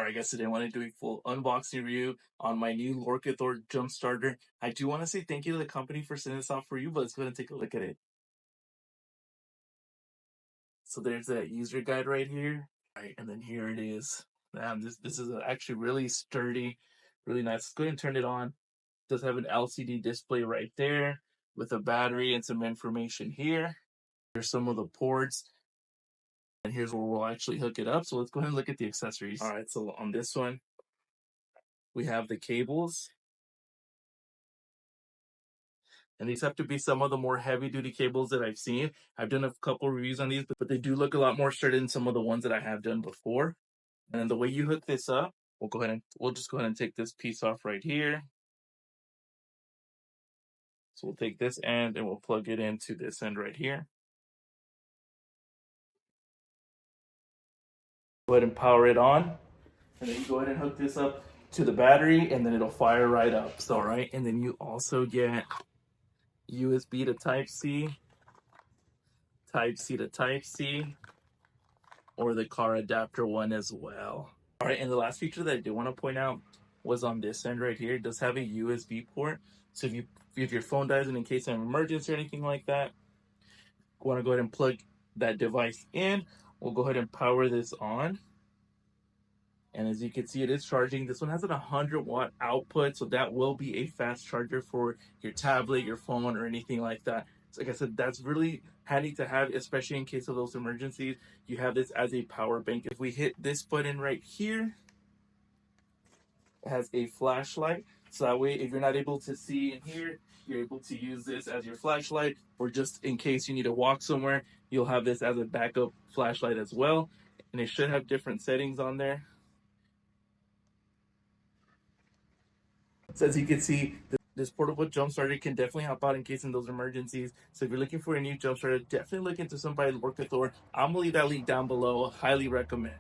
Alright guys, today I want to do a full unboxing review on my new LOKITHOR jump starter. I do want to say thank you to the company for sending this out for you, but let's go ahead and take a look at it. So there's that user guide right here. Alright, and then here it is. Man, this is actually really sturdy, really nice. Let's go ahead and turn it on. It does have an LCD display right there with a battery and some information here. Here's some of the ports. And here's where we'll actually hook it up. So let's go ahead and look at the accessories. Alright, so on this one, we have the cables. And these have to be some of the more heavy duty cables that I've seen. I've done a couple reviews on these, but they do look a lot more sturdy than some of the ones that I have done before. And then the way you hook this up, we'll just go ahead and take this piece off right here. So we'll take this end and we'll plug it into this end right here. Go ahead and power it on. And then you go ahead and hook this up to the battery and then it'll fire right up. So, all right. And then you also get USB to Type-C, Type-C to Type-C, or the car adapter one as well. All right, and the last feature that I did want to point out was on this end right here. It does have a USB port. So if your phone dies and in case of an emergency or anything like that, you want to go ahead and plug that device in. We'll go ahead and power this on. And as you can see, it is charging. This one has an 100-watt output, so that will be a fast charger for your tablet, your phone, or anything like that. So like I said, that's really handy to have, especially in case of those emergencies. You have this as a power bank. If we hit this button right here, it has a flashlight. So that way, if you're not able to see in here, you're able to use this as your flashlight, or just in case you need to walk somewhere, you'll have this as a backup flashlight as well. And it should have different settings on there. So as you can see, this portable jump starter can definitely help out in case in those emergencies. So if you're looking for a new jump starter, definitely look into some by LOKITHOR. I'm gonna leave that link down below. Highly recommend.